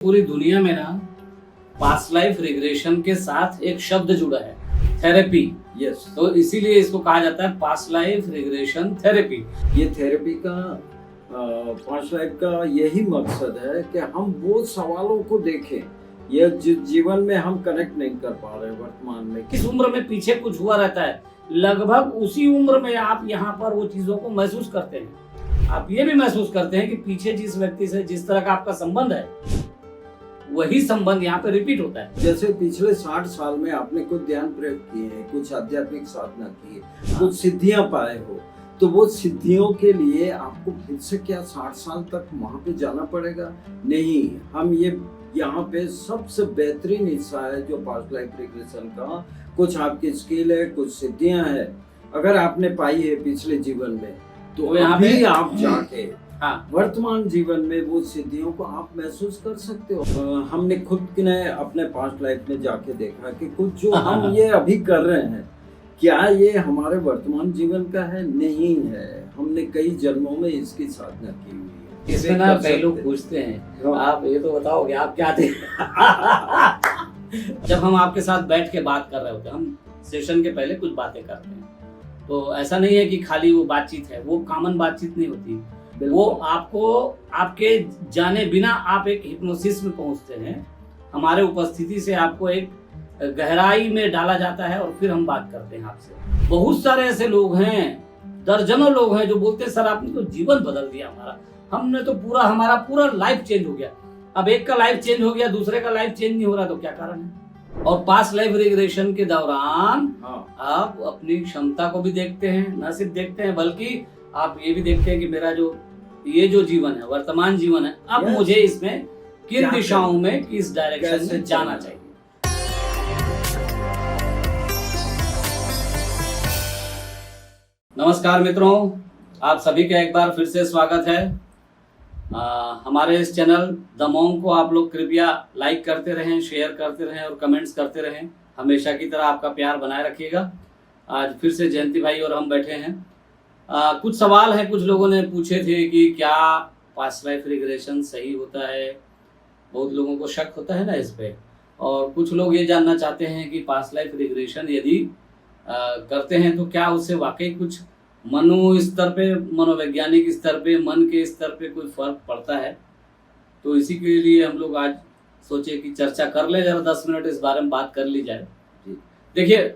पूरी दुनिया में ना पास्ट लाइफ रिग्रेशन के साथ एक शब्द जुड़ा है, थेरेपी। यस। तो इसीलिए इसको कहा जाता है पास्ट लाइफ रिग्रेशन थेरेपी। ये थेरेपी का पास्ट लाइफ का यही मकसद है कि हम वो सवालों को देखें ये जीवन में हम कनेक्ट नहीं कर पा रहे वर्तमान में। किस उम्र में पीछे कुछ हुआ रहता है, लगभग उसी उम्र में आप यहाँ पर वो चीजों को महसूस करते हैं। आप ये भी महसूस करते हैं कि पीछे जिस व्यक्ति से जिस तरह का आपका संबंध है वही संबंध यहाँ पे रिपीट होता है। जैसे पिछले 60 साल में आपने कुछ ध्यान प्रयोग किए हैं, कुछ आध्यात्मिक साधना की है, कुछ सिद्धियां पाए हो, तो वो सिद्धियों के लिए आपको फिर से क्या 60 साल तक वहां पे जाना पड़ेगा? नहीं, हम ये यहाँ पे सबसे बेहतरीन हिस्सा है जो पास्ट लाइफ रिग्रेशन का। कुछ आपकी स्किल है, कुछ सिद्धियां है, अगर आपने पाई है पिछले जीवन में तो यहाँ पे आप जाके वर्तमान जीवन में वो सिद्धियों को आप महसूस कर सकते हो। हमने खुद ने अपने पास्ट लाइफ में जाके देखा कि कुछ जो हम ये अभी कर रहे हैं क्या ये हमारे वर्तमान जीवन का है? नहीं है। हमने कई जन्मों में इसकी साधना की हुई है। इसमें ना कई लोग पूछते हैं, आप ये तो बताओगे आप क्या थे? जब हम आपके साथ बैठ के बात कर रहे होते हैं, हम सेशन के पहले कुछ बातें करते हैं, तो ऐसा नहीं है कि खाली वो बातचीत है, वो कॉमन बातचीत नहीं होती। वो आपको आपके जाने बिना आप एक हिप्नोसिस में पहुंचते हैं। हमारे उपस्थिति से आपको एक गहराई में डाला जाता है और फिर हम बात करते हैं आपसे। बहुत सारे ऐसे लोग हैं, दर्जनों लोग हैं जो बोलते हैं सर आपने तो जीवन बदल दिया हमारा, हमने तो हमारा पूरा लाइफ चेंज हो गया। अब एक का लाइफ चेंज हो गया, दूसरे का लाइफ चेंज नहीं हो रहा, तो क्या कारण है? और पास्ट लाइफ रिग्रेशन के दौरान आप अपनी क्षमता को भी देखते हैं, न सिर्फ देखते हैं बल्कि आप ये भी देखते हैं कि मेरा ये जो जीवन है, वर्तमान जीवन है, अब मुझे इसमें किन दिशाओं में, किस डायरेक्शन में जाना चाहिए। नमस्कार मित्रों, आप सभी का एक बार फिर से स्वागत है। हमारे इस चैनल द मॉन्क को आप लोग कृपया लाइक करते रहें, शेयर करते रहें और कमेंट्स करते रहें। हमेशा की तरह आपका प्यार बनाए रखिएगा। आज फिर से जयंती भाई और हम बैठे हैं। कुछ सवाल हैं, कुछ लोगों ने पूछे थे कि क्या पास्ट लाइफ रिग्रेशन सही होता है। बहुत लोगों को शक होता है ना इस पे, और कुछ लोग ये जानना चाहते हैं कि पास्ट लाइफ रिग्रेशन यदि करते हैं तो क्या उससे वाकई कुछ स्तर पे, मनोवैज्ञानिक स्तर पे, मन के स्तर पे कोई फर्क पड़ता है। तो इसी के लिए हम लोग आज सोचे कि चर्चा कर ले, जरा 10 मिनट इस बारे में बात कर ली जाए। देखिए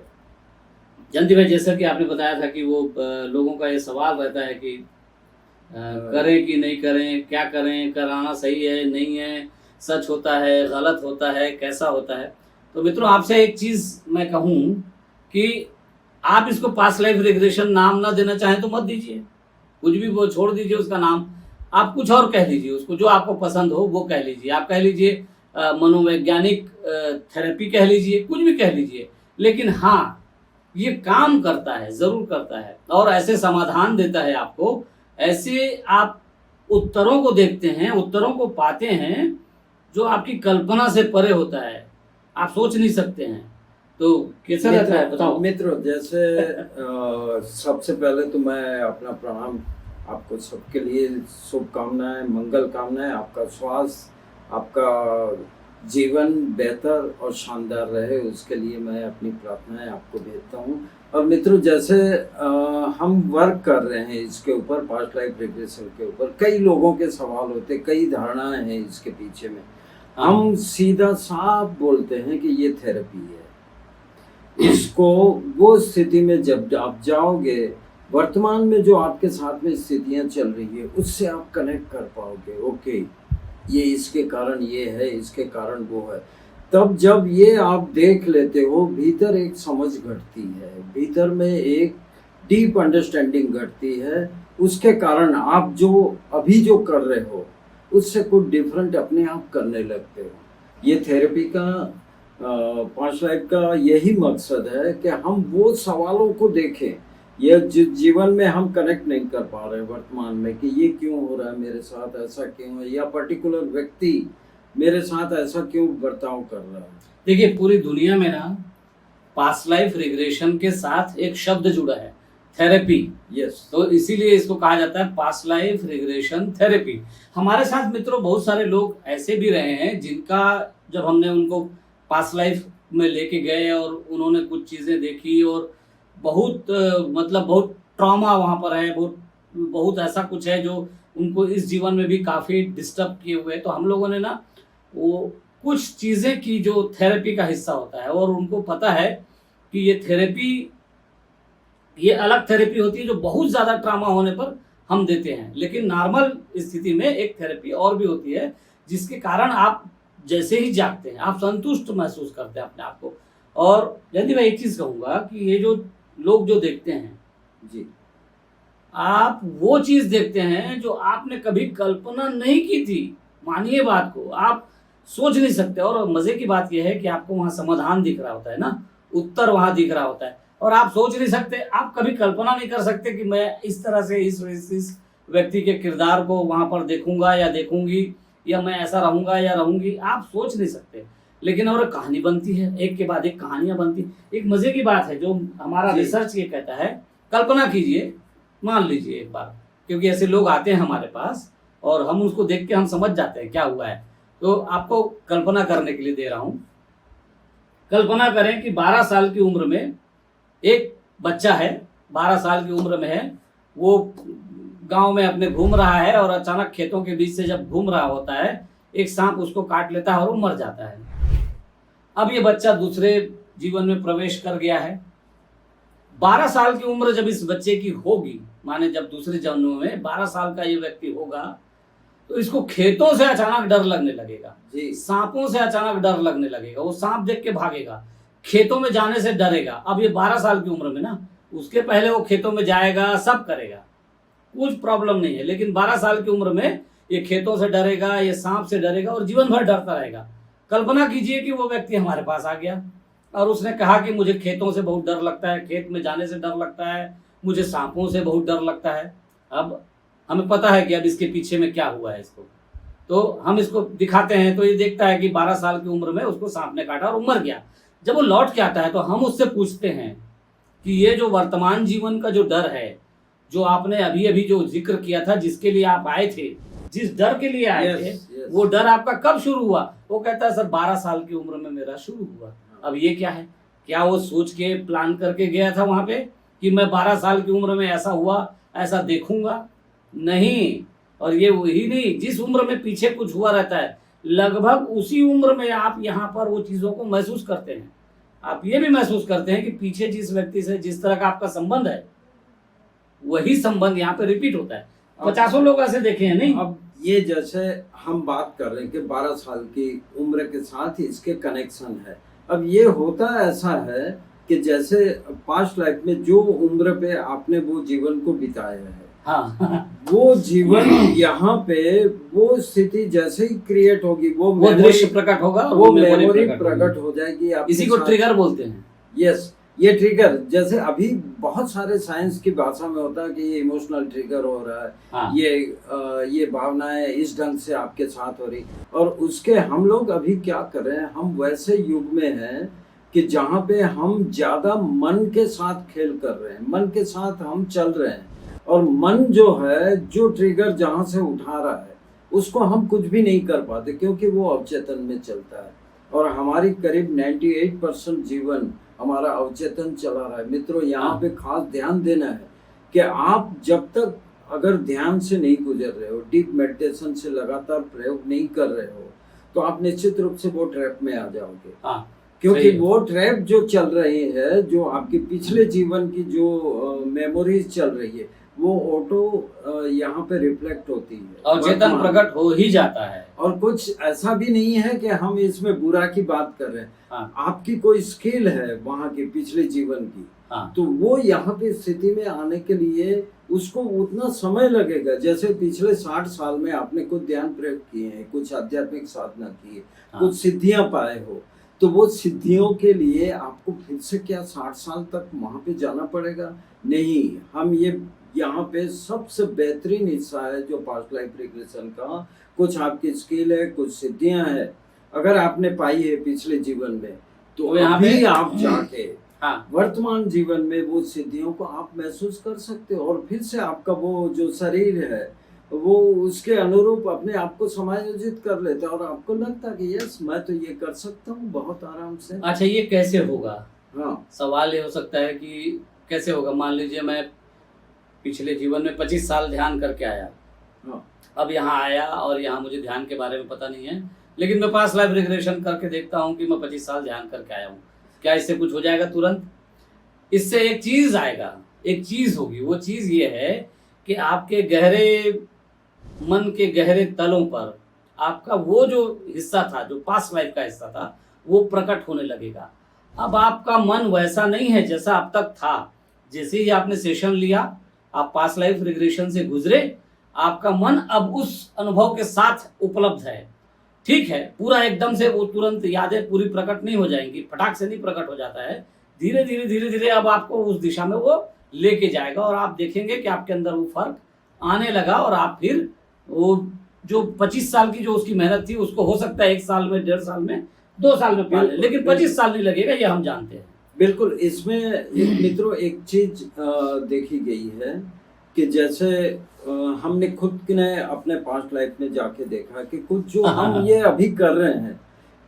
जयंती भाई, जैसा कि आपने बताया था कि वो लोगों का ये सवाल रहता है कि करें कि नहीं करें, क्या करें, कराना सही है नहीं है, सच होता है गलत होता है, कैसा होता है। तो मित्रों आपसे एक चीज मैं कहूँ कि आप इसको पास्ट लाइफ रिग्रेशन नाम ना देना चाहें तो मत दीजिए, कुछ भी वो छोड़ दीजिए उसका नाम, आप कुछ और कह दीजिए उसको, जो आपको पसंद हो वो कह लीजिए। आप कह लीजिए मनोवैज्ञानिक थेरेपी कह लीजिए, कुछ भी कह लीजिए, लेकिन हाँ ये काम करता है, जरूर करता है और ऐसे समाधान देता है आपको, ऐसे आप उत्तरों को देखते हैं, उत्तरों को पाते हैं जो आपकी कल्पना से परे होता है, आप सोच नहीं सकते हैं। तो कैसा रहता है बताओ मित्रों। जैसे सबसे पहले तो मैं अपना प्रणाम आपको सबके लिए, शुभकामनाएं, मंगल कामनाएं, आपका स्वास्थ्य, आपका जीवन बेहतर और शानदार रहे, उसके लिए मैं अपनी प्रार्थनाएं आपको भेजता हूँ। और मित्रों जैसे हम वर्क कर रहे हैं इसके ऊपर, पास्ट लाइफ रिग्रेशन के ऊपर, कई लोगों के सवाल होते, कई धारणाएं हैं इसके पीछे में। हम सीधा साफ बोलते हैं कि ये थेरेपी है। इसको वो स्थिति में जब आप जाओगे, वर्तमान में जो आपके साथ में स्थितियां चल रही है उससे आप कनेक्ट कर पाओगे। ओके, ये इसके कारण ये है, इसके कारण वो है। तब जब ये आप देख लेते हो, भीतर एक समझ घटती है, भीतर में एक डीप अंडरस्टैंडिंग घटती है, उसके कारण आप जो अभी जो कर रहे हो उससे कुछ डिफरेंट अपने आप करने लगते हो। ये थेरेपी का पास्ट लाइफ का यही मकसद है कि हम वो सवालों को देखें ये जीवन में हम कनेक्ट नहीं कर पा रहे वर्तमान में कि ये क्यों हो रहा है मेरे साथ, ऐसा क्यों है, या पर्टिकुलर व्यक्ति मेरे साथ ऐसा क्यों बर्ताव कर रहा है। देखिए पूरी दुनिया में ना पास्ट लाइफ रिग्रेशन के साथ एक शब्द जुड़ा है थेरेपी। यस। तो इसीलिए इसको कहा जाता है पास्ट लाइफ रिग्रेशन थेरेपी। हमारे साथ मित्रों बहुत सारे लोग ऐसे भी रहे हैं जिनका जब हमने उनको पास्ट लाइफ में लेके गए और उन्होंने कुछ चीज़ें देखी और बहुत मतलब बहुत ट्रॉमा वहाँ पर है, बहुत बहुत ऐसा कुछ है जो उनको इस जीवन में भी काफ़ी डिस्टर्ब किए हुए हैं। तो हम लोगों ने ना वो कुछ चीज़ें की जो थेरेपी का हिस्सा होता है, और उनको पता है कि ये थेरेपी, ये अलग थेरेपी होती है जो बहुत ज़्यादा ट्रॉमा होने पर हम देते हैं, लेकिन नॉर्मल स्थिति में एक थेरेपी और भी होती है जिसके कारण आप जैसे ही जागते हैं आप संतुष्ट महसूस करते हैं अपने आप को। और यदि मैं एक चीज़ कहूँगा कि ये जो लोग जो देखते हैं जी। आप वो चीज़ देखते हैं जो आपने कभी कल्पना नहीं की थी। मानिए बात को, आप सोच नहीं सकते। और मज़े की बात यह है कि आपको वहाँ समाधान दिख रहा होता है ना, उत्तर वहाँ दिख रहा होता है, और आप सोच नहीं सकते, आप कभी कल्पना नहीं कर सकते कि मैं इस तरह से इस व्यक्ति के किरदार को वहाँ पर देखूंगा या देखूंगी, या मैं ऐसा रहूंगा या रहूंगी, आप सोच नहीं सकते। लेकिन और कहानी बनती है, एक के बाद एक कहानियाँ बनती। एक मज़े की बात है जो हमारा जी। रिसर्च ये कहता है, कल्पना कीजिए, मान लीजिए एक बार, क्योंकि ऐसे लोग आते हैं हमारे पास और हम उसको देख के हम समझ जाते हैं क्या हुआ है। तो आपको कल्पना करने के लिए दे रहा हूँ। कल्पना करें कि 12 साल की उम्र में एक बच्चा है, 12 साल की उम्र में है, वो गांव में अपने घूम रहा है और अचानक खेतों के बीच से जब घूम रहा होता है एक सांप उसको काट लेता है और वो मर जाता है। अब ये बच्चा दूसरे जीवन में प्रवेश कर गया है। 12 साल की उम्र जब इस बच्चे की होगी, माने जब दूसरे जन्म में 12 साल का ये व्यक्ति होगा, तो इसको खेतों से अचानक डर लगने लगेगा, जी। सांपों से अचानक डर लगने लगेगा, वो सांप देख के भागेगा, खेतों में जाने से डरेगा। अब ये 12 साल की उम्र में ना, उसके पहले वो खेतों में जाएगा, सब करेगा, कुछ प्रॉब्लम नहीं है, लेकिन 12 साल की उम्र में ये खेतों से डरेगा, ये सांप से डरेगा और जीवन भर डरता रहेगा। कल्पना कीजिए कि वो व्यक्ति हमारे पास आ गया और उसने कहा कि मुझे खेतों से बहुत डर लगता है, खेत में जाने से डर लगता है, मुझे सांपों से बहुत डर लगता है। अब हमें पता है कि अब इसके पीछे में क्या हुआ है इसको, तो हम इसको दिखाते हैं। तो ये देखता है कि 12 साल की उम्र में उसको सांप ने काटा और वो मर गया। जब वो लौट के आता है तो हम उससे पूछते हैं कि ये जो वर्तमान जीवन का जो डर है, जो आपने अभी अभी जो जिक्र किया था, जिसके लिए आप आए थे, जिस डर के लिए आए थे, वो डर आपका कब शुरू हुआ? वो कहता है सर 12 साल की उम्र में मेरा शुरू हुआ। अब ये क्या है? क्या वो सोच के प्लान करके गया था वहां पे कि मैं 12 साल की उम्र में ऐसा हुआ, ऐसा देखूंगा? नहीं। और ये वही नहीं, जिस उम्र में पीछे कुछ हुआ रहता है, लगभग उसी उम्र में आप यहाँ पर वो चीज़ों को महसूस करते हैं। आप ये भी महसूस करते हैं कि पीछे जिस व्यक्ति से जिस तरह का आपका संबंध है, वही संबंध यहाँ पे रिपीट होता है। 50 लोग ऐसे देखे हैं। नहीं, अब ये जैसे हम बात कर रहे हैं कि 12 साल की उम्र के साथ ही इसके कनेक्शन है। अब ये होता ऐसा है कि जैसे पास्ट लाइफ में जो उम्र पे आपने वो जीवन को बिताया है, हाँ वो जीवन यहाँ पे वो स्थिति जैसे ही क्रिएट होगी, वो दृश्य प्रकट होगा, वो मेमोरी प्रकट हो जाएगी। इसी को ट्रिगर बोलते हैं। यस, ये ट्रिगर जैसे अभी बहुत सारे साइंस की भाषा में होता है कि ये इमोशनल ट्रिगर हो रहा है। हाँ। ये भावनाएं इस ढंग से आपके साथ हो रही, और उसके हम लोग अभी क्या कर रहे हैं, हम वैसे युग में हैं कि जहाँ पे हम ज्यादा मन के साथ खेल कर रहे हैं, मन के साथ हम चल रहे हैं, और मन जो है, जो ट्रिगर जहाँ से उठा रहा है, उसको हम कुछ भी नहीं कर पाते क्योंकि वो अवचेतन में चलता है। और हमारी करीब 98% जीवन हमारा अवचेतन चला रहा है। मित्रों, यहाँ पे खास ध्यान देना है कि आप जब तक अगर ध्यान से नहीं गुजर रहे हो, डीप मेडिटेशन से लगातार प्रयोग नहीं कर रहे हो, तो आप निश्चित रूप से वो ट्रैप में आ जाओगे। क्योंकि वो ट्रैप जो चल रही है, जो आपके पिछले जीवन की जो मेमोरीज चल रही है, वो ऑटो यहाँ पे रिफ्लेक्ट होती है और चेतन प्रकट हो ही जाता है। और कुछ ऐसा भी नहीं है कि हम इसमें बुरा की बात कर रहे हैं। हाँ। आपकी कोई स्किल है वहाँ के पिछले जीवन की, हाँ। तो वो यहाँ पे स्थिति में आने के लिए उसको उतना समय लगेगा। जैसे पिछले 60 साल में आपने कुछ ध्यान प्रयोग किए हैं, कुछ आध्यात्मिक साधना की है, हाँ। कुछ सिद्धियां पाए हो, तो वो सिद्धियों के लिए आपको फिर से क्या 60 साल तक वहाँ पे जाना पड़ेगा? नहीं। हम ये यहाँ पे सबसे बेहतरीन हिस्सा है जो पास्ट लाइफ रिग्रेशन का, कुछ आपकी स्किल है, कुछ सिद्धियां है, अगर आपने पाई है पिछले जीवन में, तो यहाँ अभी पे आप जाके हाँ वर्तमान जीवन में वो सिद्धियों को आप महसूस कर सकते हो और फिर से आपका वो जो शरीर है वो उसके अनुरूप अपने आप को समायोजित कर लेता है और आपको लगता है कि यस मैं तो ये कर सकता हूँ बहुत आराम से। अच्छा, ये कैसे होगा? हाँ सवाल ये हो सकता है कि कैसे होगा। मान लीजिए मैं पिछले जीवन में 25 साल ध्यान करके आया, हाँ अब यहाँ आया और यहाँ मुझे ध्यान के बारे में पता नहीं है, लेकिन मैं पास्ट लाइफ रिग्रेशन करके देखता हूँ कि मैं 25 साल ध्यान करके आया हूँ। क्या इससे कुछ हो जाएगा तुरंत? इससे एक चीज आएगा, एक चीज होगी। वो चीज ये है कि आपके गहरे मन के गहरे तलों पर आपका वो जो हिस्सा था, जो पास्ट लाइफ का हिस्सा था, वो प्रकट होने लगेगा। अब आपका मन वैसा नहीं है जैसा अब तक था। जैसे ही आपने सेशन लिया, आप पास्ट लाइफ रिग्रेशन से गुजरे, आपका मन अब उस अनुभव के साथ उपलब्ध है। ठीक है, पूरा एकदम से वो तुरंत यादें पूरी प्रकट नहीं हो जाएंगी, फटाक से नहीं प्रकट हो जाता है। धीरे धीरे धीरे धीरे अब आपको उस दिशा में वो लेके जाएगा और आप देखेंगे कि आपके अंदर वो फर्क आने लगा और आप फिर वो जो 25 साल की जो उसकी मेहनत थी उसको हो सकता है 1 साल में, 1.5 साल में, 2 साल में पा ले, लेकिन 25 साल नहीं लगेगा, ये हम जानते हैं। बिल्कुल। इसमें एक मित्रों एक चीज देखी गई है कि जैसे हमने खुद ने अपने पास्ट लाइफ में जाके देखा कि कुछ जो हम ये अभी कर रहे हैं,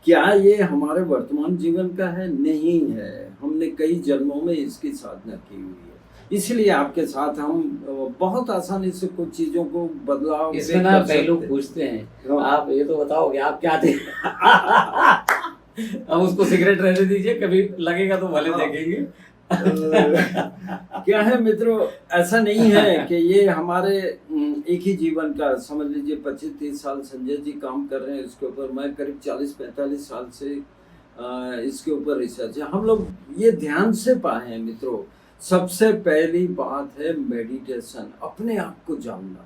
क्या ये हमारे वर्तमान जीवन का है? नहीं है। हमने कई जन्मों में इसकी साधना की हुई है, इसलिए आपके साथ हम बहुत आसानी से कुछ चीजों को बदलाव इसमें ना कई लोग पूछते हैं, आप ये तो बताओगे आप क्या थे? अब उसको सिगरेट रहने दीजिए, कभी लगेगा तो भले देखेंगे। क्या है मित्रों, ऐसा नहीं है कि ये हमारे एक ही जीवन का, समझ लीजिए 25-30 साल संजय जी काम कर रहे हैं इसके ऊपर, मैं करीब 40-45 साल से इसके ऊपर रिसर्च है। हम लोग ये ध्यान से पाए हैं मित्रों। सबसे पहली बात है मेडिटेशन, अपने आप को जानना।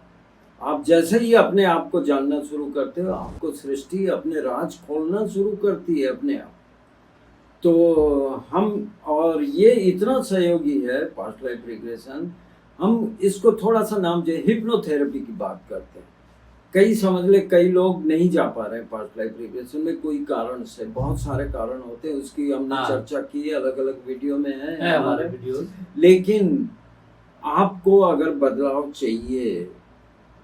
आप जैसे ही अपने आप को जानना शुरू करते हो, आपको सृष्टि अपने राज खोलना शुरू करती है अपने आप। तो हम, और ये इतना सहयोगी है पास्ट लाइफ रिग्रेशन, हम इसको थोड़ा सा नाम जो हिप्नोथेरेपी की बात करते हैं। कई समझ ले कई लोग नहीं जा पा रहे हैं पास्ट लाइफ रिग्रेशन में कोई कारण से, बहुत सारे कारण होते हैं, उसकी हमने चर्चा की है, अलग अलग वीडियो में है हमारे वीडियो। लेकिन आपको अगर बदलाव चाहिए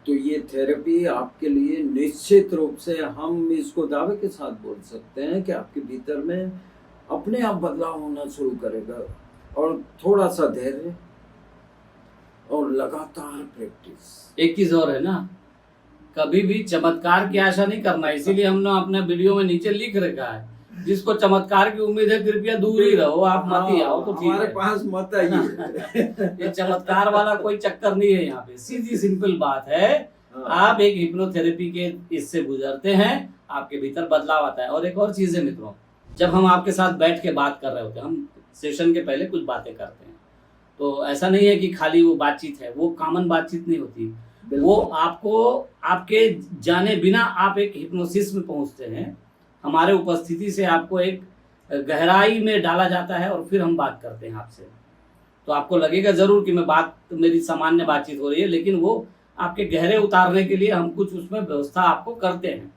तो ये थेरेपी आपके लिए निश्चित रूप से, हम इसको दावे के साथ बोल सकते हैं कि आपके भीतर में अपने आप बदलाव होना शुरू करेगा। और थोड़ा सा धैर्य और लगातार प्रैक्टिस। एक चीज और है ना, कभी भी चमत्कार की आशा नहीं करना। इसीलिए हमने अपने वीडियो में नीचे लिख रखा है, जिसको चमत्कार की उम्मीद है कृपया दूर ही रहो, आप मत ही आओ तो ठीक है, हमारे पास मत आइए। ये चमत्कार वाला कोई चक्कर नहीं है यहाँ पे। सीधी सिंपल बात है, आप एक हिप्नोथेरेपी के इससे गुजरते हैं, आपके भीतर बदलाव आता है। और एक और चीज है मित्रों, जब हम आपके साथ बैठ के बात कर रहे होते हैं, हम सेशन के पहले कुछ बातें करते हैं, तो ऐसा नहीं है कि खाली वो बातचीत है, वो कॉमन बातचीत नहीं होती। वो आपको आपके जाने बिना आप एक हिप्नोसिस में पहुंचते हैं। हमारे उपस्थिति से आपको एक गहराई में डाला जाता है और फिर हम बात करते हैं आपसे। तो आपको लगेगा जरूर कि मैं बात, मेरी सामान्य बातचीत हो रही है, लेकिन वो आपके गहरे उतारने के लिए हम कुछ उसमें व्यवस्था आपको करते हैं।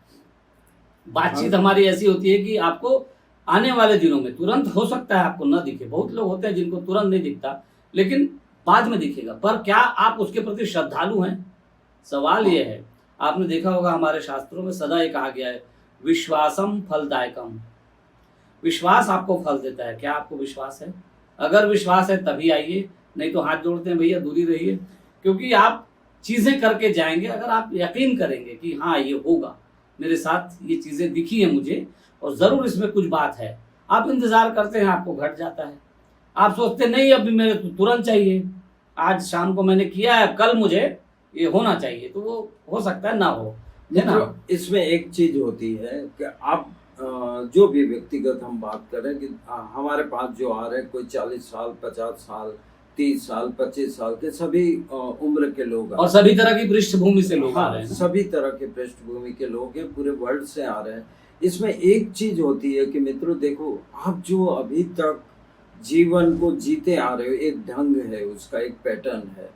बातचीत हमारी ऐसी होती है कि आपको आने वाले दिनों में, तुरंत हो सकता है आपको न दिखे, बहुत लोग होते हैं जिनको तुरंत नहीं दिखता, लेकिन बाद में दिखेगा। पर क्या आप उसके प्रति श्रद्धालु हैं? सवाल यह है। आपने देखा होगा हमारे शास्त्रों में सदा ये कहा गया है, विश्वासम फलदायकम। विश्वास आपको फल देता है। क्या आपको विश्वास है? अगर विश्वास है तभी आइए, नहीं तो हाथ जोड़ते हैं भैया दूरी रहिए, क्योंकि आप चीजें करके जाएंगे। अगर आप यकीन करेंगे कि हाँ ये होगा, मेरे साथ ये चीजें दिखी है मुझे और जरूर इसमें कुछ बात है, आप इंतजार करते हैं, आपको घट जाता है। आप सोचते नहीं अभी मेरे तो तुरंत चाहिए, आज शाम को मैंने किया है, कल मुझे ये होना चाहिए, तो वो हो सकता है ना हो, है ना। इसमें एक चीज होती है कि आप जो भी व्यक्तिगत हम बात करें कि हमारे पास जो आ रहे हैं, कोई 40 साल, 50 साल, 30 साल, 25 साल के सभी उम्र के लोग, और सभी तरह की पृष्ठभूमि से लोग आ रहे हैं, सभी तरह के पृष्ठभूमि के लोग हैं, पूरे वर्ल्ड से आ रहे हैं। इसमें एक चीज होती है कि मित्रों देखो, आप जो अभी तक जीवन को जीते आ रहे हो, एक ढंग है उसका, एक पैटर्न है।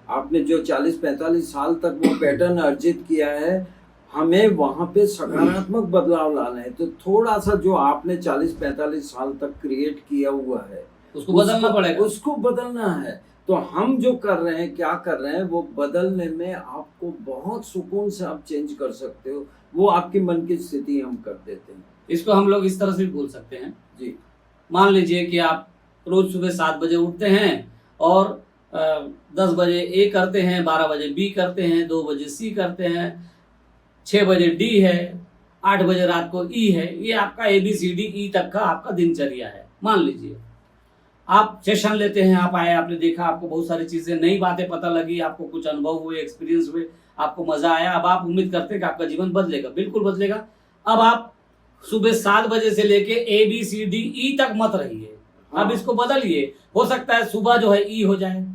आपने जो 40-45 साल तक वो पैटर्न अर्जित किया है, हमें वहां पे सकारात्मक बदलाव लाना है। तो थोड़ा सा जो आपने 40-45 साल तक क्रिएट किया हुआ है, उसको बदलना पड़ेगा। उसको बदलना है। तो हम जो कर रहे हैं, क्या कर रहे हैं, वो बदलने में आपको बहुत सुकून से आप चेंज कर सकते हो। वो आपकी मन की स्थिति हम कर देते हैं। इसको हम लोग इस तरह से भी बोल सकते हैं जी। मान लीजिए कि आप रोज सुबह 7 बजे उठते हैं और 10 बजे ए करते हैं, 12 बजे बी करते हैं, 2 बजे सी करते हैं, 6 बजे डी है, 8 बजे रात को ई है। ये आपका ABCD E तक का आपका दिनचर्या है। मान लीजिए आप सेशन लेते हैं, आप आए, आपने देखा, आपको बहुत सारी चीजें, नई बातें पता लगी, आपको कुछ अनुभव हुए, एक्सपीरियंस हुए, आपको मजा आया। अब आप उम्मीद करते हैं कि आपका जीवन बदलेगा। बिल्कुल बदलेगा। अब आप सुबह 7 बजे से लेके ABCD E तक मत रहिए। अब इसको बदलिए। हो सकता है सुबह जो है ई हो जाए,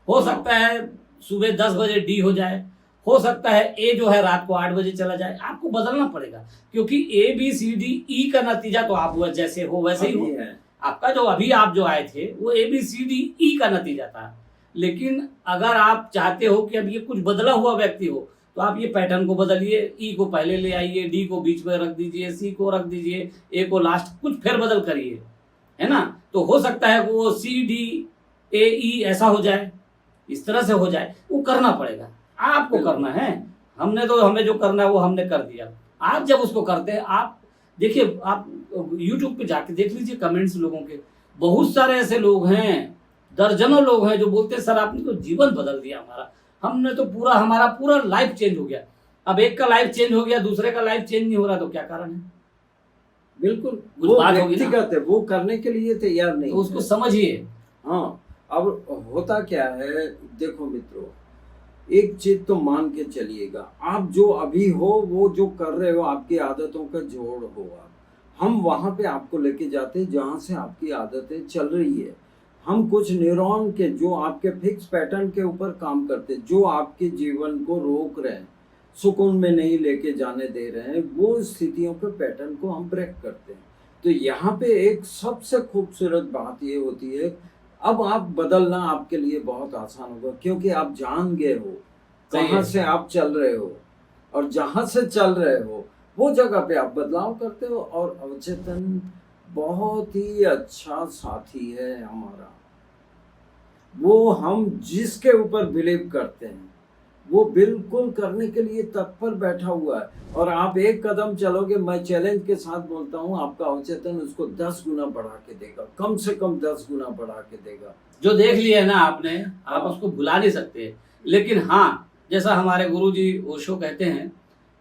हो सकता है सुबह 10 बजे डी हो जाए, हो सकता है ए जो है रात को 8 बजे चला जाए। आपको बदलना पड़ेगा, क्योंकि ABCD E का नतीजा तो आप वो जैसे हो वैसे ही हो। आपका जो अभी आप जो आए थे वो ABCD E का नतीजा था। लेकिन अगर आप चाहते हो कि अब ये कुछ बदला हुआ व्यक्ति हो, तो आप ये पैटर्न को बदलिए। ई को पहले ले आइए, डी को बीच में रख दीजिए, सी को रख दीजिए, ए को लास्ट, कुछ फेरबदल करिए, है ना। तो हो सकता है वो CDAE ऐसा हो जाए, इस तरह से हो जाए। वो करना पड़ेगा, आपको करना है। हमें जो करना है वो हमने कर दिया। आप जब उसको करते हैं, आप देखिए, आप YouTube पे जाके देख लीजिए कमेंट्स लोगों के। बहुत सारे ऐसे लोग हैं, दर्जनों लोग हैं जो बोलते हैं सर आपने तो जीवन बदल दिया हमारा, हमने तो हमारा पूरा लाइफ चेंज हो गया। अब एक का लाइफ चेंज हो गया, दूसरे का लाइफ चेंज नहीं हो रहा, तो क्या कारण है? बिल्कुल वो बात होगी ना, व्यक्तिगत है, वो करने के लिए तैयार नहीं, तो उसको समझिए। हाँ। अब होता क्या है, देखो मित्रों, एक चीज तो मान के चलिएगा, आप जो अभी हो, वो जो कर रहे हो, आपकी आदतों का जोड़ हो। हम वहां पे आपको लेके जाते हैं जहां से आपकी आदतें चल रही है। हम कुछ न्यूरॉन के जो आपके फिक्स पैटर्न के ऊपर काम करते हैं, जो आपके जीवन को रोक रहे हैं, सुकून में नहीं लेके जाने दे रहे हैं, वो स्थितियों के पैटर्न को हम ब्रेक करते हैं। तो यहाँ पे एक सबसे खूबसूरत बात ये होती है, अब आप बदलना आपके लिए बहुत आसान होगा, क्योंकि आप जान गए हो कहाँ से आप चल रहे हो, और जहाँ से चल रहे हो वो जगह पे आप बदलाव करते हो। और अवचेतन बहुत ही अच्छा साथी है हमारा। वो हम जिसके ऊपर बिलीव करते हैं वो बिल्कुल करने के लिए तत्पर बैठा हुआ है। और आप एक कदम चलोगे, मैं चैलेंज के साथ बोलता हूँ, आपका अवचेतन उसको 10 गुना बढ़ा के देगा, कम से कम 10 गुना बढ़ा के देगा। जो देख लिया है ना आपने, आप उसको भुला नहीं सकते। लेकिन हाँ, जैसा हमारे गुरुजी ओशो कहते हैं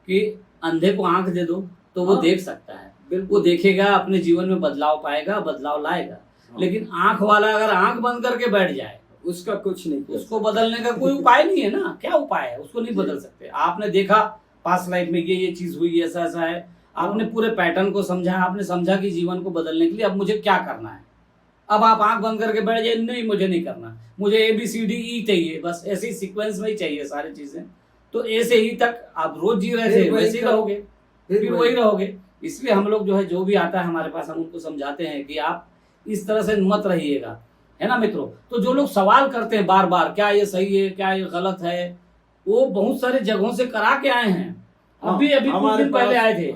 कि अंधे को आंख दे दो तो वो देख सकता है। वो देखेगा, अपने जीवन में बदलाव पाएगा, बदलाव लाएगा। लेकिन आंख वाला अगर आंख बंद करके बैठ जाए, उसका कुछ नहीं, उसको बदलने का कोई उपाय नहीं है ना। क्या उपाय है? उसको नहीं बदल सकते। आपने देखा पास्ट लाइफ में ये चीज हुई, ऐसा ऐसा है, आपने पूरे पैटर्न को समझा, आपने समझा कि जीवन को बदलने के लिए अब मुझे क्या करना है। अब आप आंख बंद करके बैठ जाए, नहीं मुझे नहीं करना, मुझे ABCDE चाहिए, बस ऐसे ही सीक्वेंस में ही चाहिए सारी चीजें। तो ऐसे ही तक आप रोज जी रहे थे, वैसे ही रहोगे, फिर वही रहोगे। इसलिए हम लोग जो है, जो भी आता है हमारे पास, हम उनको समझाते हैं कि आप इस तरह से मत रहिएगा, है ना मित्रों। तो जो लोग सवाल करते हैं बार बार, क्या ये सही है, क्या ये गलत है, वो बहुत सारे जगहों से करा के आए हैं। अभी कुछ दिन पहले आए थे,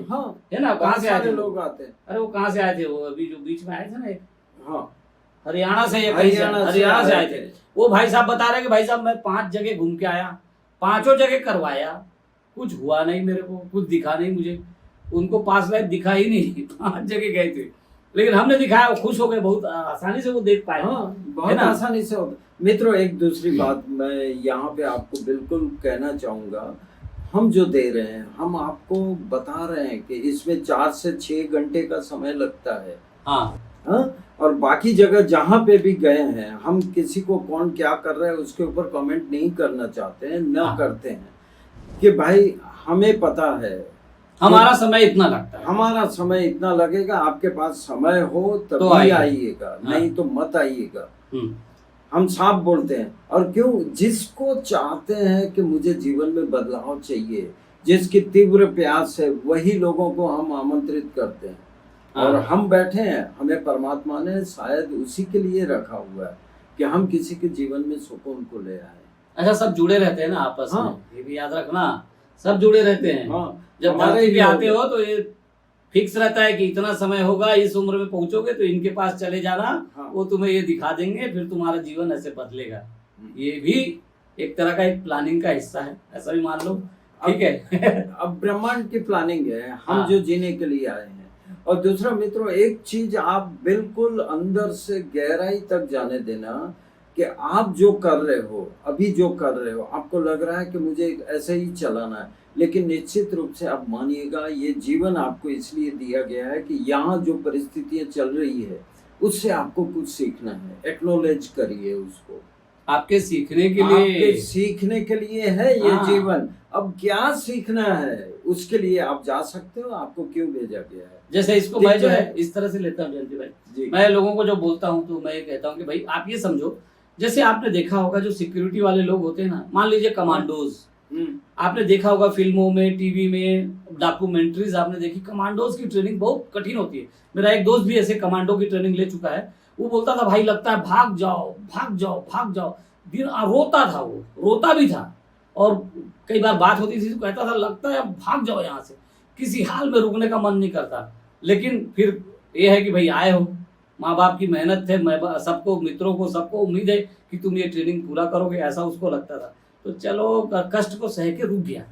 है ना। कहाँ से आए थे लोग? आते हैं, अरे वो कहाँ से आए थे? वो अभी जो बीच में आए थे ना, हाँ, हरियाणा से या कहीं से, हरियाणा से आए थे। वो भाई साहब बता रहे कि भाई साहब मैं 5 जगह घूम के आया, 5 जगह करवाया, कुछ हुआ नहीं मेरे को, कुछ दिखा नहीं मुझे। उनको पास लाइफ दिखा ही नहीं, 5 जगह गए थे, लेकिन हमने दिखाया, वो खुश हो गए, बहुत आसानी से वो देख पाए। बहुत आसानी से होता। मित्रों, एक दूसरी बात मैं यहाँ पे आपको बिल्कुल कहना चाहूँगा, हम जो दे रहे हैं, हम आपको बता रहे हैं कि इसमें 4 से 6 घंटे का समय लगता है। हाँ, और बाकी जगह जहाँ पे भी गए हैं, हम किसी को कौन क्या कर रहा है उसके ऊपर कमेंट नहीं करना चाहते हैं, न करते हैं, कि भाई हमें पता है हमारा समय इतना लगता है, हमारा समय इतना लगेगा, आपके पास समय हो तभी आइएगा, नहीं तो मत आइएगा। हम साफ बोलते हैं। और क्यों? जिसको चाहते हैं कि मुझे जीवन में बदलाव चाहिए, जिसकी तीव्र प्यास है, वही लोगों को हम आमंत्रित करते हैं। और हम बैठे हैं, हमें परमात्मा ने शायद उसी के लिए रखा हुआ है कि हम किसी के जीवन में सुकून को ले आए। अच्छा, सब जुड़े रहते हैं ना आपस में, ये भी याद रखना, सब जुड़े रहते हैं। जब धरती पे आते हो तो ये फिक्स रहता है कि इतना समय होगा, इस उम्र में पहुंचोगे तो इनके पास चले जाना, हाँ। वो तुम्हें ये दिखा देंगे, फिर तुम्हारा जीवन ऐसे बदलेगा। ये भी एक तरह का एक प्लानिंग का हिस्सा है, ऐसा भी मान लो, ठीक है। अब ब्रह्मांड की प्लानिंग है, हम हाँ। जो जीने के लिए आए हैं। और दूसरा मित्रों, एक चीज आप बिल्कुल अंदर से गहराई तक जाने देना कि आप जो कर रहे हो, अभी जो कर रहे हो, आपको लग रहा है कि मुझे ऐसे ही चलाना है, लेकिन निश्चित रूप से आप मानिएगा ये जीवन आपको इसलिए दिया गया है कि यहाँ जो परिस्थितियां चल रही है उससे आपको कुछ सीखना है। एक्नॉलेज करिए उसको, आपके सीखने के आपके लिए, सीखने के लिए है ये हाँ। जीवन। अब क्या सीखना है उसके लिए आप जा सकते हो, आपको क्यों भेजा गया है। जैसे इसको मैं जो है इस तरह से लेता हूँ जयंती भाई, जी। मैं लोगों को जो बोलता हूँ तो मैं ये कहता हूँ कि भाई आप ये समझो, जैसे आपने देखा होगा जो सिक्योरिटी वाले लोग होते हैं ना, मान लीजिए कमांडोज, आपने देखा होगा फिल्मों में, टीवी में, डॉक्यूमेंट्रीज आपने देखी, कमांडोज की ट्रेनिंग बहुत कठिन होती है। मेरा एक दोस्त भी ऐसे कमांडो की ट्रेनिंग ले चुका है, वो बोलता था भाई लगता है भाग जाओ भाग जाओ भाग जाओ, दिन रोता था, वो रोता भी था, और कई बार बात होती थी तो कहता था लगता है भाग जाओ यहाँ से, किसी हाल में रुकने का मन नहीं करता। लेकिन फिर ये है कि भाई आए हो, माँ बाप की मेहनत है, सबको, मित्रों को, सबको उम्मीद है कि तुम ये ट्रेनिंग पूरा करोगे, ऐसा उसको लगता था, तो चलो कष्ट को सह के रुक गया।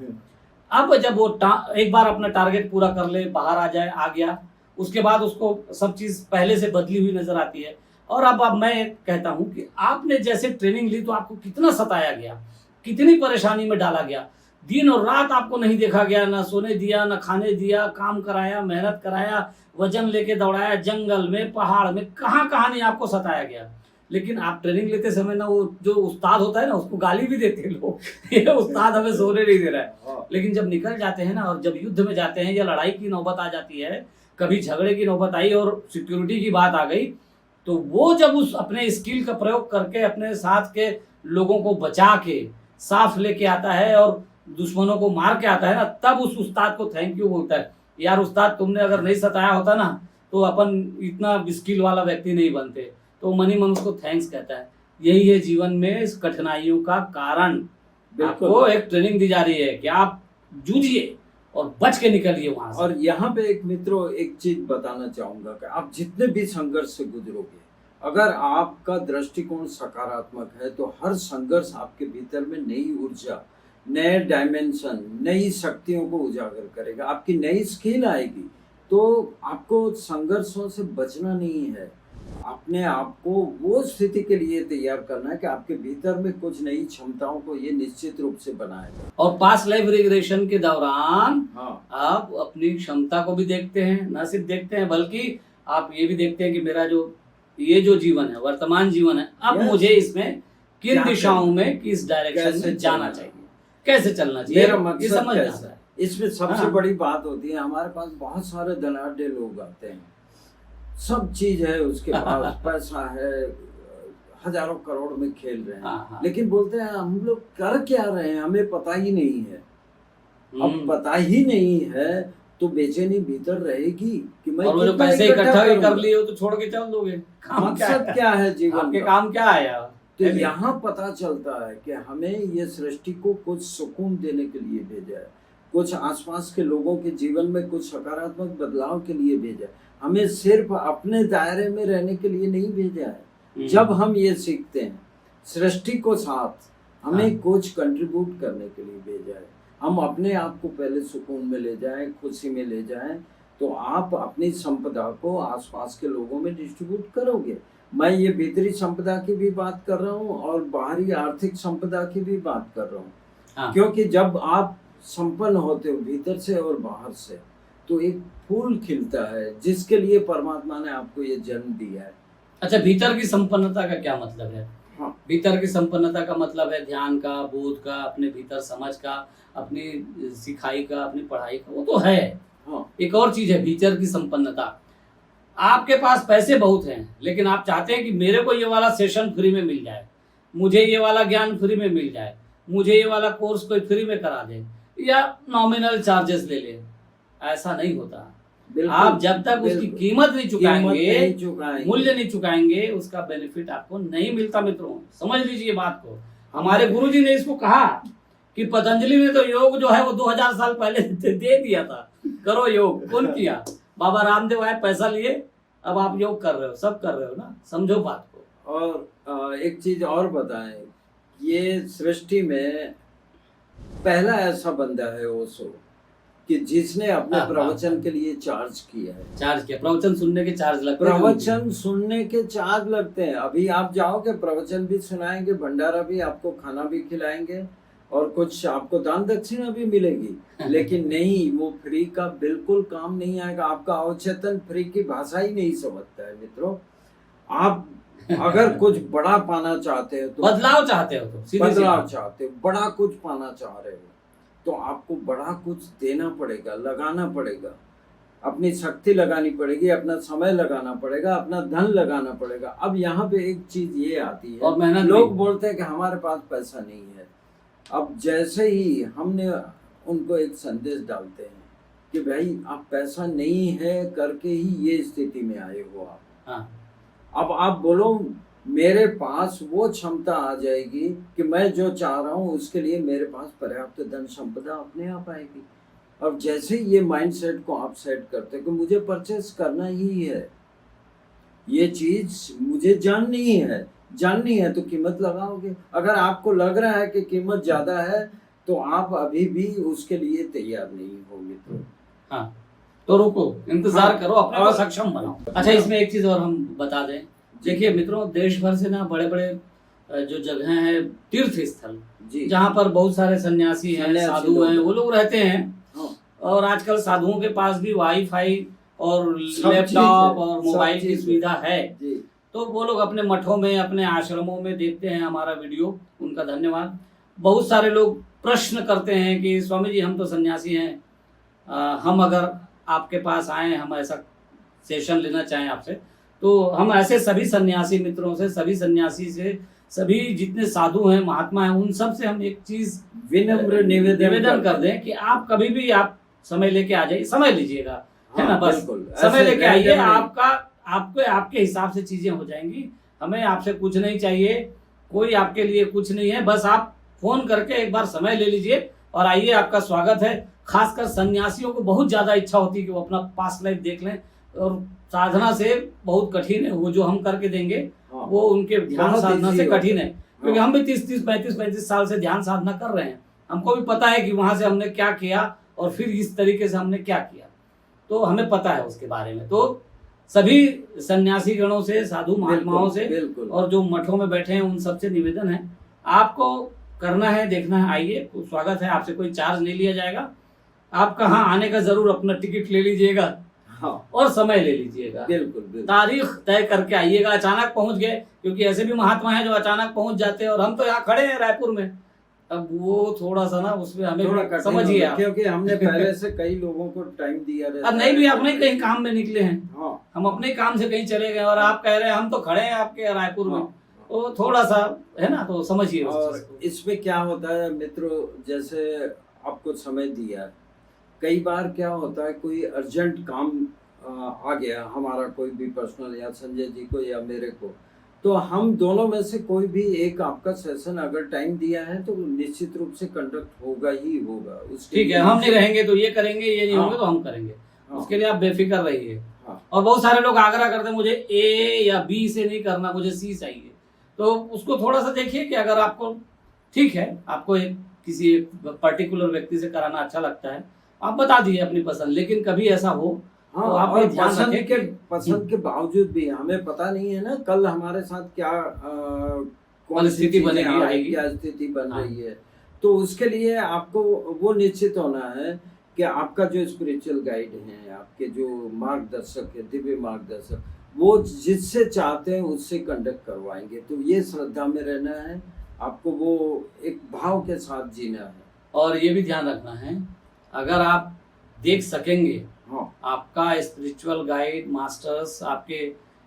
अब जब वो एक बार अपना टारगेट पूरा कर ले, बाहर आ जाए, आ गया, उसके बाद उसको सब चीज पहले से बदली हुई नजर आती है। और अब मैं कहता हूं कि आपने जैसे ट्रेनिंग ली तो आपको कितना सताया गया, कितनी परेशानी में डाला गया, दिन और रात आपको नहीं देखा गया, ना सोने दिया, ना खाने दिया, काम कराया, मेहनत कराया, वजन लेके दौड़ाया, जंगल में, पहाड़ में, कहाँ कहाँ नहीं आपको सताया गया। लेकिन आप ट्रेनिंग लेते समय ना, वो जो उस्ताद होता है ना, उसको गाली भी देते हैं लोग, ये उस्ताद हमें सोने नहीं दे रहा है। लेकिन जब निकल जाते हैं ना, और जब युद्ध में जाते हैं या लड़ाई की नौबत आ जाती है, कभी झगड़े की नौबत आई और सिक्योरिटी की बात आ गई, तो वो जब उस अपने स्किल का प्रयोग करके अपने साथ के लोगों को बचा के साफ लेके आता है और दुश्मनों को मार के आता है ना, तब उस उस्ताद को थैंक यू बोलता है। यार उस्ताद, तुमने अगर नहीं सताया होता ना तो अपन इतना स्किल वाला व्यक्ति नहीं बनते। तो मन ही मन उसको थैंक्स कहता है। यही है जीवन में इस कठिनाइयों का कारण। आपको एक ट्रेनिंग दी जा रही है कि आप जूझिए और बच के निकलिए वहां से। और यहाँ पे एक मित्रों एक चीज बताना चाहूंगा कि आप जितने भी संघर्ष से गुजरोगे, अगर आपका दृष्टिकोण सकारात्मक है तो हर संघर्ष आपके भीतर में नई ऊर्जा, नए डायमेंशन, नई शक्तियों को उजागर करेगा, आपकी नई स्किल आएगी। तो आपको संघर्षों से बचना नहीं है, अपने आप को वो स्थिति के लिए तैयार करना है कि आपके भीतर में कुछ नई क्षमताओं को ये निश्चित रूप से बनाएगा। और पास्ट लाइफ रिग्रेशन के दौरान हाँ, आप अपनी क्षमता को भी देखते हैं, न सिर्फ देखते हैं बल्कि आप ये भी देखते हैं कि मेरा ये जो जीवन है, वर्तमान जीवन है, अब मुझे इसमें किन दिशाओं में, किस डायरेक्शन में जाना चाहिए, कैसे चलना चाहिए, मेरा मकसद समझ कैसा है। इसमें सबसे हाँ। बड़ी बात होती है, हमारे पास बहुत सारे धनाढ्य लोग आते हैं, सब चीज है उसके पास, पैसा है, हजारों करोड़ में खेल रहे हैं। हाँ। लेकिन बोलते हैं हम लोग कर क्या रहे हैं, हमें पता ही नहीं है। अब पता ही नहीं है तो बेचैनी भीतर रहेगी कि मैं और वो जो कितना पैसे इकट्ठा करूंगा। कर लिए हो तो छोड़ के चल दोगे, मकसद क्या है जीवन आपके का? काम क्या है यार? तो यहाँ पता चलता है कि हमें ये सृष्टि को कुछ सुकून देने के लिए भेजा है, कुछ आसपास के लोगों के जीवन में कुछ सकारात्मक बदलाव के लिए भेजा है, हमें सिर्फ अपने दायरे में रहने के लिए नहीं भेजा है। जब हम ये सीखते हैं सृष्टि को साथ हमें कुछ कंट्रीब्यूट करने के लिए भेजा है, हम अपने आप को पहले सुकून में ले जाएं, खुशी में ले जाएं, तो आप अपनी संपदा को आसपास के लोगों में डिस्ट्रीब्यूट करोगे। मैं ये भीतरी संपदा की भी बात कर रहा हूँ और बाहरी आर्थिक संपदा की भी बात कर रहा हूँ। हाँ। क्योंकि जब आप संपन्न होते हो भीतर से और बाहर से, तो एक फूल खिलता है जिसके लिए परमात्मा ने आपको ये जन्म दिया है। अच्छा, भीतर की संपन्नता का क्या मतलब है? हाँ। भीतर की संपन्नता का मतलब है ध्यान का, बोध का, अपने भीतर समझ का, अपनी सिखाई का, अपनी पढ़ाई का, वो तो है। हाँ। एक और चीज है भीतर की संपन्नता। आपके पास पैसे बहुत हैं, लेकिन आप चाहते हैं कि मेरे को ये वाला सेशन फ्री में मिल जाए, मुझे ये वाला ज्ञान फ्री में मिल जाए, मुझे ये वाला कोर्स कोई फ्री में करा दे या नॉमिनल चार्जेस ले ले। ऐसा नहीं होता। आप जब तक उसकी कीमत नहीं चुकाएंगे, मूल्य नहीं चुकाएंगे, उसका बेनिफिट आपको नहीं मिलता। मित्रों समझ लीजिए बात को। हमारे गुरुजी ने इसको कहा कि पतंजलि ने तो योग जो है वो 2000 साल पहले दे दिया था, करो योग। कौन किया? बाबा रामदेव आए, पैसा लिए, अब आप योग कर रहे हो, सब कर रहे हो ना, समझो बात को। और एक चीज और बताएं, ये सृष्टि में पहला ऐसा बंदा है ओशो कि जिसने अपने प्रवचन के लिए चार्ज किया है। चार्ज किया, प्रवचन सुनने के चार्ज लगते हैं। प्रवचन सुनने के चार्ज लगते हैं। अभी आप जाओगे, प्रवचन भी सुनाएंगे, भंडारा भी, आपको खाना भी खिलाएंगे और कुछ आपको दान दक्षिणा भी मिलेगी। लेकिन नहीं, वो फ्री का बिल्कुल काम नहीं आएगा। आपका अवचेतन फ्री की भाषा ही नहीं समझता है मित्रों। आप अगर कुछ बड़ा पाना चाहते हो, तो बदलाव चाहते हो, तो बदलाव चाहते हो, बड़ा कुछ पाना चाह रहे हो, तो आपको बड़ा कुछ देना पड़ेगा, लगाना पड़ेगा, अपनी शक्ति लगानी पड़ेगी, अपना समय लगाना पड़ेगा, अपना धन लगाना पड़ेगा। अब यहाँ पे एक चीज ये आती है, और मेहनत लोग बोलते हैं कि हमारे पास पैसा नहीं है। अब जैसे ही हमने उनको एक संदेश डालते हैं कि भाई आप पैसा नहीं है करके ही ये स्थिति में आए हो आप। हाँ। अब आप बोलो मेरे पास वो क्षमता आ जाएगी कि मैं जो चाह रहा हूँ उसके लिए मेरे पास पर्याप्त धन संपदा अपने आप आएगी। और जैसे ये माइंडसेट को आप सेट करते कि मुझे परचेस करना ही है, ये चीज मुझे जाननी है तो कीमत लगाओगे। अगर आपको लग रहा है कि कीमत ज्यादा है तो आप अभी भी उसके लिए तैयार नहीं होंगे। तो हाँ, तो रुको, इंतजार हाँ, करो, अपने को सक्षम बनाओ। अच्छा, इसमें एक चीज और हम बता दें। देखिए मित्रों, देश भर से ना बड़े बड़े जो जगह हैं, तीर्थ स्थल, जहाँ पर बहुत सारे सन्यासी हैं, साधु हैं, वो लोग रहते हैं। और आजकल साधुओं के पास भी वाईफाई और लैपटॉप और मोबाइल की सुविधा है। तो वो लोग अपने मठों में, अपने आश्रमों में देखते हैं हमारा वीडियो, उनका धन्यवाद। बहुत सारे लोग प्रश्न करते हैं कि स्वामी जी हम तो सन्यासी हैं, हम अगर आपके पास आए, हम ऐसा सेशन लेना चाहें आपसे, तो हम ऐसे सभी सन्यासी मित्रों से, सभी सन्यासी से, सभी जितने साधु हैं, महात्मा हैं, उन सब से हम एक चीज विनम्र निवेदन कर दें कि आप कभी भी आप समय लेके आ जाइए, समय लीजिएगा, है ना, बस समय लेके आइए, आपके हिसाब से चीजें हो जाएंगी। हमें आपसे कुछ नहीं चाहिए, कोई आपके लिए कुछ नहीं है, बस आप फोन करके एक बार समय ले लीजिए और आइए, आपका स्वागत है। खासकर सन्यासियों को बहुत ज्यादा इच्छा होती है कि वो अपना पास्ट लाइफ देख लें, और साधना से बहुत कठिन है वो जो हम करके देंगे, वो उनके ध्यान साधना से कठिन है। क्योंकि हम भी 30-30, 35-35 साल से ध्यान साधना कर रहे हैं, हमको भी पता है कि वहां से हमने क्या किया और फिर इस तरीके से हमने क्या किया, तो हमें पता है उसके बारे में। तो सभी सन्यासी गणों से, साधु महात्माओं से और जो मठों में बैठे हैं उन सबसे निवेदन है, आपको करना है, देखना है, आइए, स्वागत है, आपसे कोई चार्ज नहीं लिया जाएगा। आप कहाँ आने का जरूर अपना टिकट ले लीजिएगा, हाँ, और समय ले लीजिएगा, बिल्कुल तारीख तय करके आइएगा। अचानक पहुंच गए, क्योंकि ऐसे भी महात्मा हैं जो अचानक पहुंच जाते हैं, और हम तो यहाँ खड़े हैं रायपुर में, अब वो थोड़ा सा ना उसमें हमें समझिए आप, क्योंकि हमने पहले से कई लोगों को टाइम दिया रहता है। अब नहीं भी अपने कहीं काम में निकले हैं, हाँ, हम अपने काम से कहीं चले गए और आप कह रहे हैं हम तो खड़े हैं आपके रायपुर में, तो थोड़ा सा है ना, तो समझिए। और इसमें क्या होता है मित्रों, जैसे आपको समय दिया, कई बार क्या होता है कोई अर्जेंट काम आ गया हमारा, कोई भी पर्सनल, या संजय जी को या मेरे को, तो हम दोनों में से कोई भी एक आपका सेशन अगर टाइम दिया है तो निश्चित रूप से कंडक्ट होगा ही होगा। ठीक है, हम नहीं रहेंगे तो ये करेंगे, ये नहीं होंगे तो हम करेंगे, उसके लिए आप बेफिक्र रहिए। और बहुत सारे लोग आग्रह करते हैं मुझे ए या बी से नहीं करना, मुझे सी चाहिए, तो उसको थोड़ा सा देखिए कि अगर आपको ठीक है, आपको एक किसी पर्टिकुलर व्यक्ति से कराना अच्छा लगता है, आप बता दीजिए अपनी पसंद। लेकिन कभी ऐसा हो, हाँ, तो आप पसंद के बावजूद भी हमें पता नहीं है ना कल हमारे साथ क्या कौन स्थिति बनेगी, क्या स्थिति बन रही है, तो उसके लिए आपको वो निश्चित होना है कि आपका जो स्पिरिचुअल गाइड है, आपके जो मार्गदर्शक है, दिव्य मार्गदर्शक, वो जिससे चाहते हैं उससे कंडक्ट करवाएंगे। तो ये श्रद्धा में रहना है आपको, वो एक भाव के साथ जीना है। और ये भी ध्यान रखना है, अगर आप देख सकेंगे, हाँ, आपका स्पिरिचुअल गाइड, मास्टर्स, आपके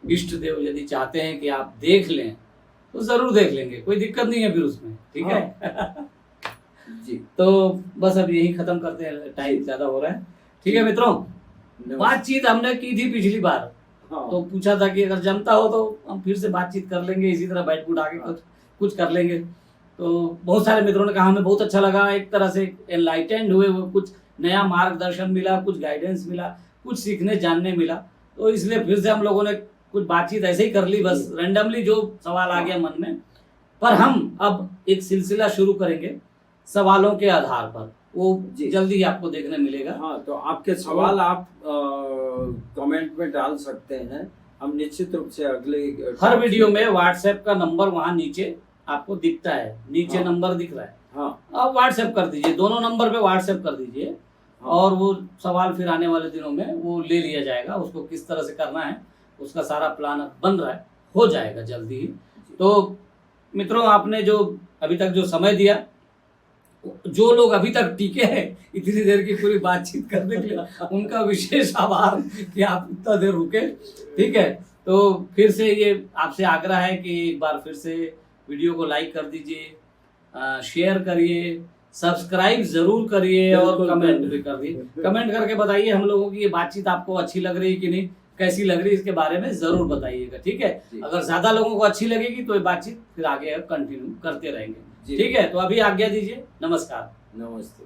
इष्ट देव यदि चाहते हैं कि आप देख लें तो जरूर देख लेंगे, कोई दिक्कत नहीं है फिर उसमें, ठीक है। जी, तो बस अब यही खत्म करते हैं, टाइम ज्यादा हो रहा है। ठीक है मित्रों, बातचीत हमने की थी पिछली बार, हाँ, तो पूछा था कि अगर जमता हो तो हम फिर से बातचीत कर लेंगे, इसी तरह बैठ उठ आके कुछ कर लेंगे। तो बहुत सारे मित्रों ने कहा हमें बहुत अच्छा लगा, एक तरह से एनलाइटेंड हुए, वो कुछ नया मार्गदर्शन मिला, कुछ गाइडेंस मिला, कुछ सीखने जानने मिला, तो इसलिए फिर से हम लोगों ने कुछ बातचीत ऐसे ही कर ली, बस रैंडमली जो सवाल आ गया मन में। पर हम अब एक सिलसिला शुरू करेंगे सवालों के आधार पर, वो जल्दी ही आपको देखने मिलेगा। हाँ, तो आपके सवाल आप कमेंट में डाल सकते हैं, हम निश्चित रूप से अगले हर वीडियो में व्हाट्सएप का नंबर वहाँ नीचे आपको दिखता है, नीचे नंबर दिख रहा है, हाँ, आप व्हाट्सएप कर दीजिए, दोनों नंबर पे व्हाट्सएप कर दीजिए। और वो सवाल फिर आने वाले दिनों में वो ले लिया जाएगा, उसको किस तरह से करना है उसका सारा प्लान बन रहा है, हो जाएगा जल्दी ही। तो मित्रों, आपने जो अभी तक जो समय दिया, जो लोग अभी तक टिके हैं इतनी देर की पूरी बातचीत करने के लिए, उनका विशेष आभार कि आप इतना देर रुके। ठीक है, तो फिर से ये आपसे आग्रह है कि एक बार फिर से वीडियो को लाइक कर दीजिए, शेयर करिए, सब्सक्राइब जरूर करिए और कमेंट भी कर दिए। कमेंट करके बताइए हम लोगों की ये बातचीत आपको अच्छी लग रही है कि नहीं, कैसी लग रही है, इसके बारे में जरूर बताइएगा। ठीक है, अगर ज्यादा लोगों को अच्छी लगेगी तो ये बातचीत फिर आगे कंटिन्यू करते रहेंगे। ठीक है, तो अभी आज्ञा दीजिए, नमस्कार। नमस्ते।